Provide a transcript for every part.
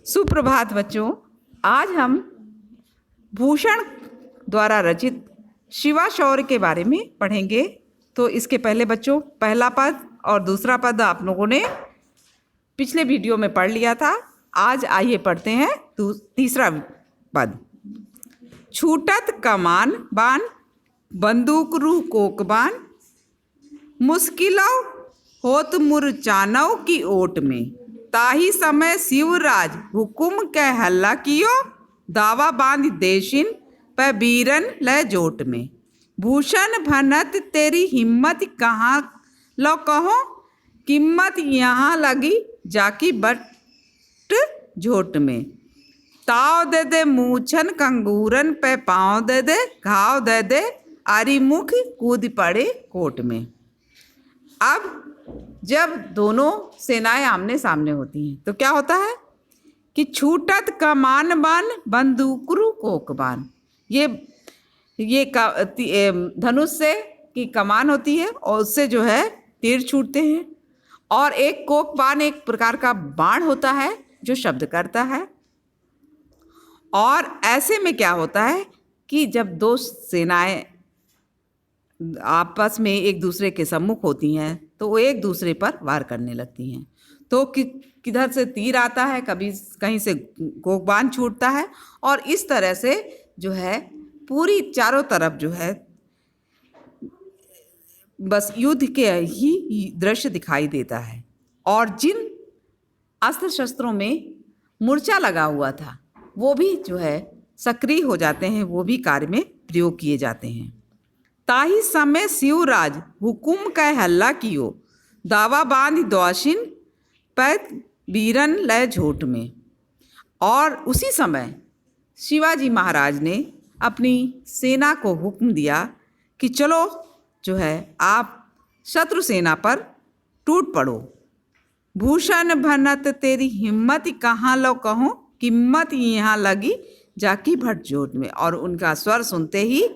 सुप्रभात बच्चों। आज हम भूषण द्वारा रचित शिवा शौर्य के बारे में पढ़ेंगे। तो इसके पहले बच्चों पहला पद और दूसरा पद आप लोगों ने पिछले वीडियो में पढ़ लिया था। आज आइए पढ़ते हैं तीसरा पद। छूटत कमान बान बंदूक रू कोकबान, मुश्किलौ होत मुरचानौ की ओट में, ताही समय शिवराज हुकुम कै हल्ला कियो, दावा बांध देशिन पै बीरन लय जोट में। भूषण भनत तेरी हिम्मत कहाँ लो कहो, कीमत यहाँ लगी जाकी बट झोट में। ताव दे दे मूछन कंगूरन पे पाँव दे दे, घाव दे दे आरी मुख कूद पड़े कोट में। अब जब दोनों सेनाएं आमने सामने होती हैं तो क्या होता है कि छूटत कमान बान बंदूकरू कोकबान। ये धनुष से की कमान होती है और उससे जो है तीर छूटते हैं, और एक कोकबान एक प्रकार का बाण होता है जो शब्द करता है। और ऐसे में क्या होता है कि जब दो सेनाएं आपस में एक दूसरे के सम्मुख होती हैं तो वो एक दूसरे पर वार करने लगती हैं। तो किधर से तीर आता है, कभी कहीं से कोकबान छूटता है, और इस तरह से जो है पूरी चारों तरफ जो है बस युद्ध के ही दृश्य दिखाई देता है। और जिन अस्त्र शस्त्रों में मूर्छा लगा हुआ था वो भी जो है सक्रिय हो जाते हैं, वो भी कार्य में प्रयोग किए जाते हैं। ताही समय शिवराज हुकुम कै हल्ला कियो, दावा बांध द्वाशिन पैत बीरन लय झोट में। और उसी समय शिवाजी महाराज ने अपनी सेना को हुक्म दिया कि चलो जो है आप शत्रु सेना पर टूट पड़ो। भूषण भनत तेरी हिम्मत कहाँ लो कहूँ, कीमत यहाँ लगी जाकी भट जोट में। और उनका स्वर सुनते ही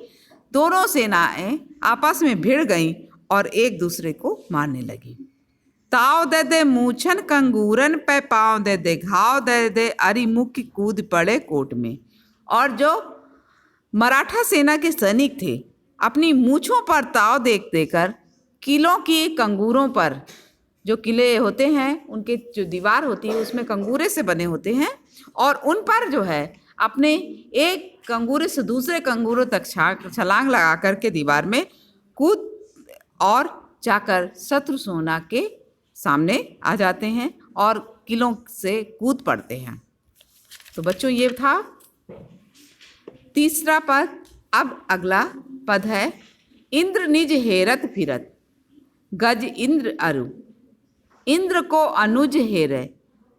दोनों सेनाएं आपस में भिड़ गईं और एक दूसरे को मारने लगी। ताव दे दे मूछन कंगूरन पे पाँव दे दे, घाव दे दे अरि मुख कूद पड़े कोट में। और जो मराठा सेना के सैनिक थे अपनी मूछों पर ताव देकर किलों की कंगूरों पर, जो किले होते हैं उनके जो दीवार होती है उसमें कंगूरे से बने होते हैं, और उन पर जो है अपने एक कंगूरे से दूसरे कंगूरों तक छलांग लगा करके दीवार में कूद और जाकर शत्रु सेना के सामने आ जाते हैं और किलों से कूद पड़ते हैं। तो बच्चों ये था तीसरा पद। अब अगला पद है इंद्र निज हेरत फिरत, गज इंद्र अरु, इंद्र को अनुज हेरे,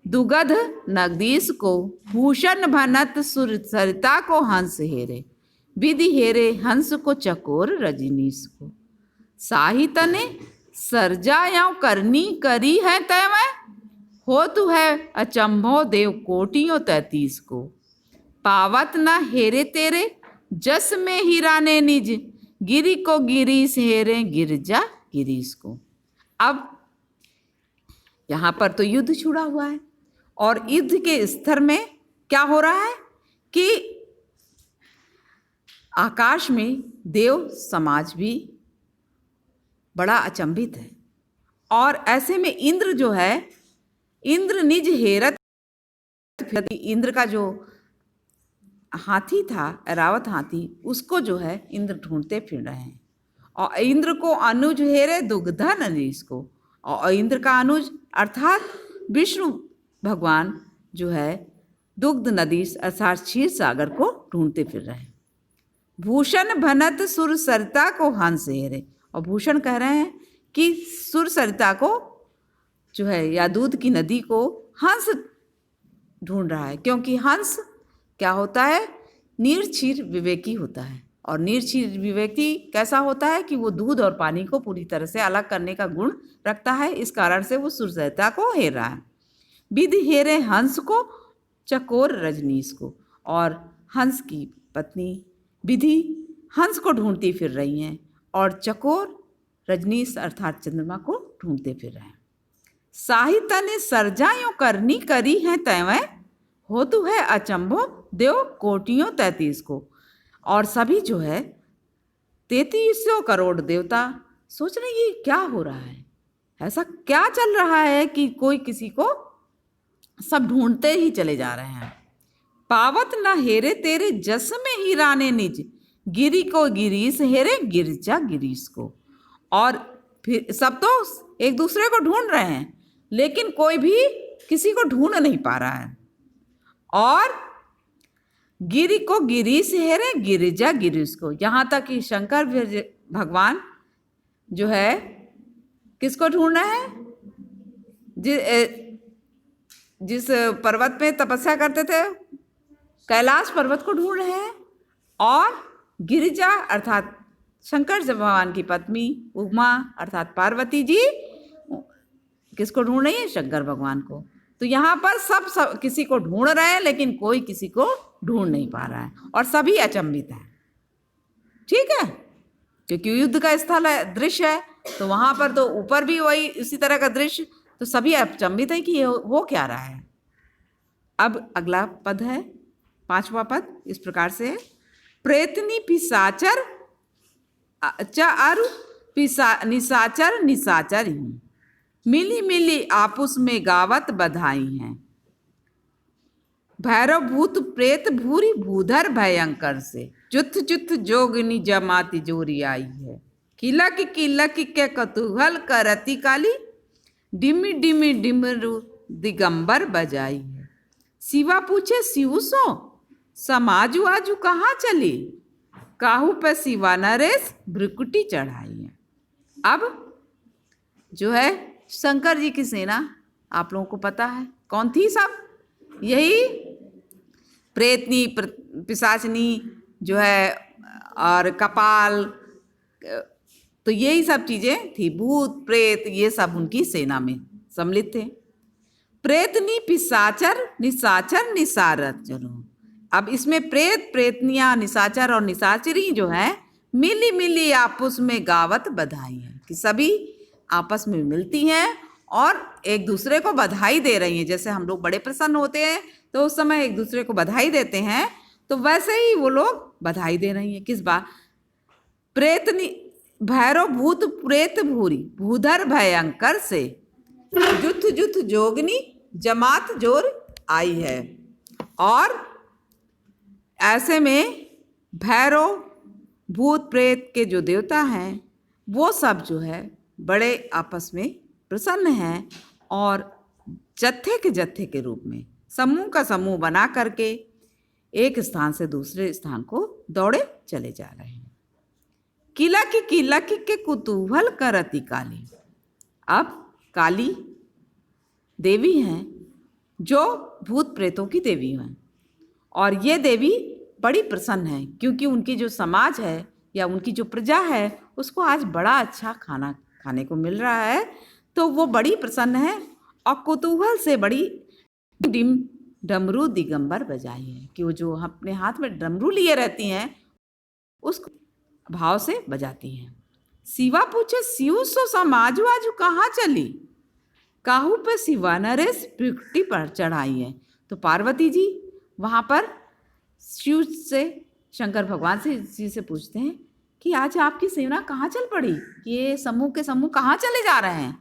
दुगध नगदीश को, भूषण भनत सुर सरिता को हंस हेरे, विधि हेरे हंस को चकोर रजनीश को। साहित ने सर्जा याँ करनी करी है तैवै, हो तू है अचंभो देव कोटियों 33 को। पावत न हेरे तेरे जस में हीरा ने निज, गिरी को गिरीश हेरे गिरजा गिरीश को। अब यहाँ पर तो युद्ध छुड़ा हुआ है, और युद्ध के स्तर में क्या हो रहा है कि आकाश में देव समाज भी बड़ा अचंभित है। और ऐसे में इंद्र जो है, इंद्र निज हेरत, इंद्र का जो हाथी था एरावत हाथी, उसको जो है इंद्र ढूंढते फिर रहे हैं। और इंद्र को अनुज हेरे दुग्धा नदीश को, और इंद्र का अनुज अर्थात विष्णु भगवान जो है दुग्ध नदी अर्थात क्षीर सागर को ढूंढते फिर रहे हैं। भूषण भनत सुर सरिता को हंस हेरे, और भूषण कह रहे हैं कि सुर सरिता को जो है या दूध की नदी को हंस ढूंढ रहा है, क्योंकि हंस क्या होता है, निर्क्षीर विवेकी होता है। और निर्क्षीर विवेकी कैसा होता है कि वो दूध और पानी को पूरी तरह से अलग करने का गुण रखता है, इस कारण से वो सुर सरिता को हेर रहा है। विधि हेरे हंस को चकोर रजनीश को, और हंस की पत्नी विधि हंस को ढूंढती फिर रही हैं और चकोर रजनीश अर्थात चंद्रमा को ढूंढते फिर रहे हैं। साहित्य ने सर्जायों करनी करी है तैवै, होतु है अचंभो देव कोटियों 33 को। और सभी जो है 3300 करोड़ देवता सोच रहे ये क्या हो रहा है, ऐसा क्या चल रहा है कि कोई किसी को सब ढूंढते ही चले जा रहे हैं। पावत न हेरे तेरे जस में हीराने निज, गिरी को गिरीश हेरे गिरजा गिरीश को। और फिर सब तो एक दूसरे को ढूंढ रहे हैं, लेकिन कोई भी किसी को ढूंढ नहीं पा रहा है। और गिरी को गिरीश हेरे गिरिजा गिरीश को, यहाँ तक कि शंकर भगवान जो है किसको ढूंढ रहे हैं, जिस पर्वत पे तपस्या करते थे कैलाश पर्वत को ढूंढ रहे हैं। और गिरिजा अर्थात शंकर भगवान की पत्नी उमा अर्थात पार्वती जी किसको ढूंढ रही है, शंकर भगवान को। तो यहाँ पर सब किसी को ढूंढ रहे हैं, लेकिन कोई किसी को ढूंढ नहीं पा रहा है और सभी अचंभित हैं। ठीक है, क्योंकि युद्ध का स्थल है, दृश्य है, तो वहाँ पर तो ऊपर भी वही इसी तरह का दृश्य, तो सभी अचंभित हैं कि ये हो क्या रहा है। अब अगला पद है 5वां पद, इस प्रकार से है, प्रेतनी पिशाचर चारु निशाचर निशाचर ही, मिली मिली आपुस में गावत बधाई हैं, भैरव भूत प्रेत भूरी भूधर भयंकर से, चुथ चुथ जोगनी जमाती जोरी आई है, किला की के कतूहल करती काली, डिमी डिमी डिमरू दिगंबर बजाई है। शिवा पूछे शिव सो समाजू आजू कहाँ चली, काहू पे शिवा नरेश भ्रिकुटी चढ़ाई है। अब जो है शंकर जी की सेना आप लोगों को पता है कौन थी, सब यही प्रेतनी पिशाचनी जो है और कपाल, तो यही सब चीजें थी, भूत प्रेत ये सब उनकी सेना में सम्मिलित थे। प्रेतनी पिशाचर निशाचर निसारत चलो, अब इसमें प्रेत प्रेतनियां निशाचर और निशाचरी जो है मिली मिली आपस में गावत बधाई है, कि सभी आपस में मिलती हैं और एक दूसरे को बधाई दे रही हैं। जैसे हम लोग बड़े प्रसन्न होते हैं तो उस समय एक दूसरे को बधाई देते हैं, तो वैसे ही वो लोग बधाई दे रही हैं। किस बात, प्रेतनी भैरव भूत प्रेत भूरी भूधर भयंकर से, जुथ जुथ जोगनी जमात जोर आई है। और ऐसे में भैरव भूत प्रेत के जो देवता हैं वो सब जो है बड़े आपस में प्रसन्न हैं और जत्थे के रूप में समूह का समूह बना करके एक स्थान से दूसरे स्थान को दौड़े चले जा रहे हैं। किला की के कुतूहल करती काली, अब काली देवी हैं जो भूत प्रेतों की देवी हैं, और ये देवी बड़ी प्रसन्न है क्योंकि उनकी जो समाज है या उनकी जो प्रजा है उसको आज बड़ा अच्छा खाना खाने को मिल रहा है, तो वो बड़ी प्रसन्न है और कुतूहल से बड़ी डिम डमरू दिगंबर बजाई है, कि वो जो अपने हाथ में डमरू लिए रहती हैं उसको भाव से बजाती हैं। शिवा पूछे शिव सो समाजू आजू कहाँ चली, काहू पे शिवा नरेश भ्रिकुटी पर चढ़ाई है। तो पार्वती जी वहाँ पर शिव से शंकर भगवान से जी से पूछते हैं कि आज आपकी सेना कहाँ चल पड़ी, ये समूह के समूह कहाँ चले जा रहे हैं,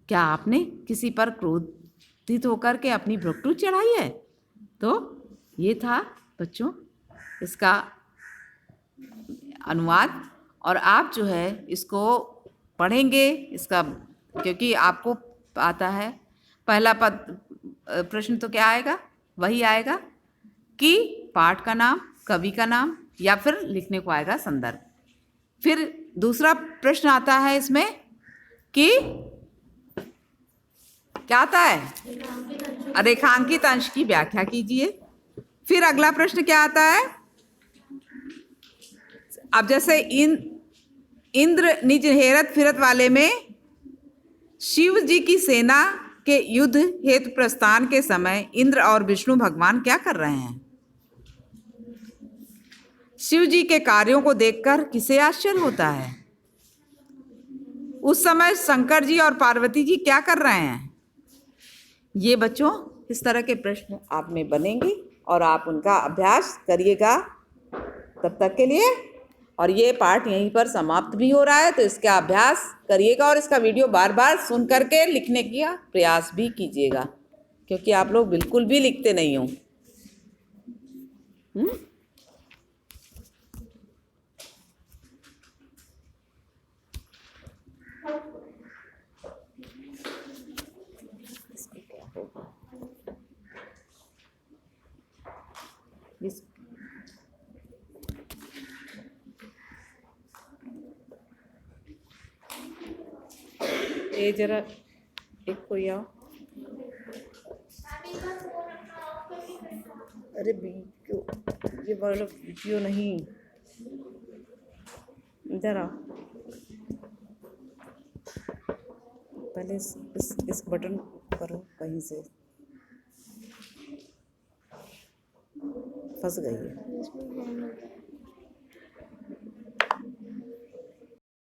क्या आपने किसी पर क्रोधित होकर के अपनी भ्रिकुटी चढ़ाई है। तो ये था बच्चों इसका अनुवाद, और आप जो है इसको पढ़ेंगे इसका, क्योंकि आपको आता है पहला पद प्रश्न तो क्या आएगा, वही आएगा कि पाठ का नाम, कवि का नाम, या फिर लिखने को आएगा संदर्भ। फिर दूसरा प्रश्न आता है इसमें कि क्या आता है, रेखांकित अंश की व्याख्या कीजिए। फिर अगला प्रश्न क्या आता है, अब जैसे इंद्र निज हेरत फिरत वाले में शिव जी की सेना के युद्ध हेतु प्रस्थान के समय इंद्र और विष्णु भगवान क्या कर रहे हैं। शिव जी के कार्यों को देखकर किसे आश्चर्य होता है। उस समय शंकर जी और पार्वती जी क्या कर रहे हैं, ये बच्चों इस तरह के प्रश्न आप में बनेंगे और आप उनका अभ्यास करिएगा। तब तक के लिए, और ये पाठ यहीं पर समाप्त भी हो रहा है, तो इसका अभ्यास करिएगा और इसका वीडियो बार बार सुन करके लिखने का प्रयास भी कीजिएगा, क्योंकि आप लोग बिल्कुल भी लिखते नहीं हो। ये जरा एक कोई आओ। अरे वीडियो, ये वाला वीडियो नहीं, इधर आओ। पहले इस बटन करो, कहीं से फंस गई है।